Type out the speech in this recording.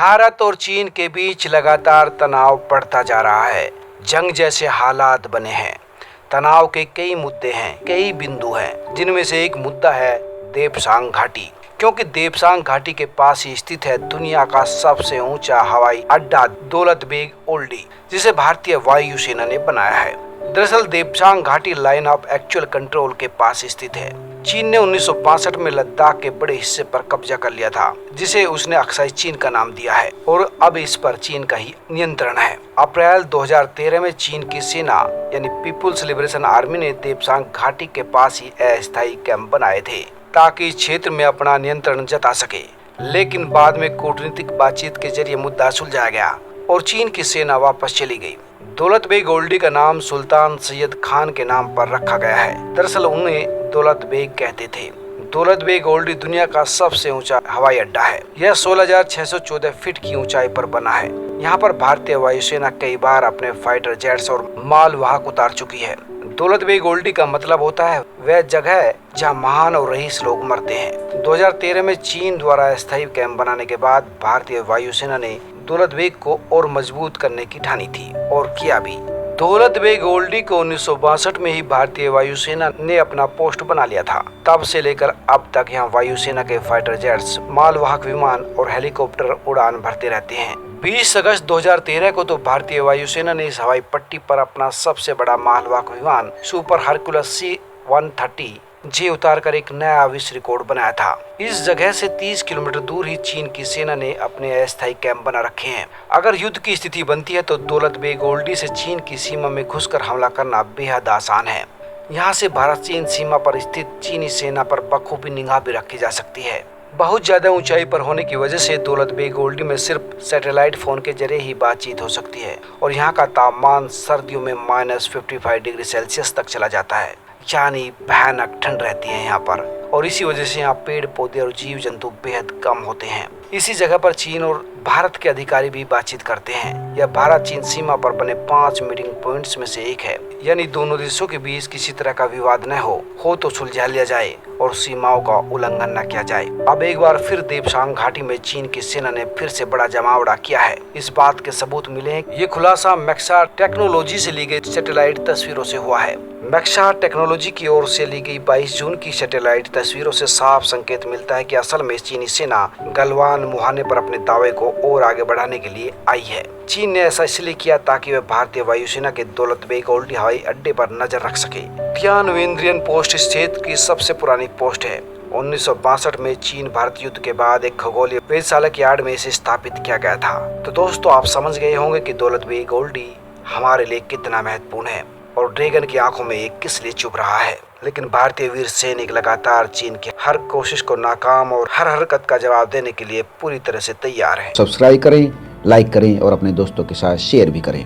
भारत और चीन के बीच लगातार तनाव बढ़ता जा रहा है। जंग जैसे हालात बने हैं। तनाव के कई मुद्दे हैं, कई बिंदु हैं, जिनमें से एक मुद्दा है देपसांग घाटी। क्योंकि देपसांग घाटी के पास ही स्थित है दुनिया का सबसे ऊंचा हवाई अड्डा दौलत बेग ओल्डी, जिसे भारतीय वायुसेना ने बनाया है। दरअसल देपसांग घाटी लाइन ऑफ एक्चुअल कंट्रोल के पास स्थित है। चीन ने 1962 में लद्दाख के बड़े हिस्से पर कब्जा कर लिया था, जिसे उसने अक्साई चीन का नाम दिया है और अब इस पर चीन का ही नियंत्रण है। अप्रैल 2013 में चीन की सेना यानी पीपुल्स लिबरेशन आर्मी ने देपसांग घाटी के पास ही अस्थायी कैंप बनाए थे ताकि इस क्षेत्र में अपना नियंत्रण जता सके। लेकिन बाद में कूटनीतिक बातचीत के जरिए मुद्दा सुलझाया गया और चीन की सेना वापस चली गई। दौलत बेग ओल्डी का नाम सुल्तान सैयद खान के नाम पर रखा गया है। दरअसल उन्हें दौलत बेग कहते थे। दौलत बेग ओल्डी दुनिया का सबसे ऊंचा हवाई अड्डा है। यह 16,614 फीट की ऊंचाई पर बना है। यहाँ पर भारतीय वायुसेना कई बार अपने फाइटर जेट्स और मालवाहक उतार चुकी है। दौलत बेग ओल्डी का मतलब होता है वह जगह जहाँ महान और रईस लोग मरते हैं। 2013 में चीन द्वारा अस्थायी कैंप बनाने के बाद भारतीय वायुसेना ने दौलत बेग को और मजबूत करने की ठानी थी और किया भी। दौलत बेग ओल्डी को 1962 में ही भारतीय वायुसेना ने अपना पोस्ट बना लिया था। तब से लेकर अब तक यहाँ वायुसेना के फाइटर जेट्स, मालवाहक विमान और हेलीकॉप्टर उड़ान भरते रहते हैं। 20 अगस्त 2013 को तो भारतीय वायुसेना ने इस हवाई पट्टी पर अपना सबसे बड़ा मालवाहक विमान सुपर हरकुलस C-130 जे उतार कर एक नया विश्व रिकॉर्ड बनाया था। इस जगह से 30 किलोमीटर दूर ही चीन की सेना ने अपने अस्थायी कैंप बना रखे हैं। अगर युद्ध की स्थिति बनती है तो दौलत बेग ओल्डी से चीन की सीमा में घुसकर हमला करना बेहद आसान है। यहाँ से भारत चीन सीमा पर स्थित चीनी सेना पर बखूबी निगाह भी रखी जा सकती है। बहुत ज्यादा ऊंचाई पर होने की वजह से दौलत बेग ओल्डी में सिर्फ सैटेलाइट फोन के जरिए ही बातचीत हो सकती है और यहाँ का तापमान सर्दियों में -55 डिग्री सेल्सियस तक चला जाता है, यानी भयानक ठंड रहती है यहाँ पर। और इसी वजह से यहाँ पेड़ पौधे और जीव जंतु बेहद कम होते हैं। इसी जगह पर चीन और भारत के अधिकारी भी बातचीत करते हैं। यह भारत चीन सीमा पर बने 5 मीटिंग पॉइंट्स में से एक है, यानी दोनों देशों के बीच किसी तरह का विवाद न हो तो सुलझा लिया जाए और सीमाओं का उल्लंघन न किया जाए। अब एक बार फिर देपसांग घाटी में चीन की सेना ने फिर से बड़ा जमावड़ा किया है। इस बात के सबूत मिले हैं। ये खुलासा मैक्सार टेक्नोलॉजी से ली गई सैटेलाइट तस्वीरों से हुआ है। मैक्सार टेक्नोलॉजी की ओर से ली गई 22 जून की सैटेलाइट तस्वीरों से साफ संकेत मिलता है कि असल में चीनी सेना गलवान मुहाने पर अपने दावे को और आगे बढ़ाने के लिए आई है। चीन ने ऐसा इसलिए किया ताकि वह भारतीय वायुसेना के दौलत बेग ओल्डी हवाई अड्डे पर नजर रख सके। तियानवेंद्रियन पोस्ट इस क्षेत्र की सबसे पुरानी पोस्ट है। 1962 में चीन भारत युद्ध के बाद एक खगोलीय वेधशाला की आड़ में इसे स्थापित किया गया था। तो दोस्तों, आप समझ गए होंगे कि दौलत बेग ओल्डी हमारे लिए कितना महत्वपूर्ण है और ड्रैगन की आंखों में एक किस लिए चुभ रहा है। लेकिन भारतीय वीर सैनिक लगातार चीन की हर कोशिश को नाकाम और हर हरकत का जवाब देने के लिए पूरी तरह से तैयार है। सब्सक्राइब करें, लाइक करें और अपने दोस्तों के साथ शेयर भी करें।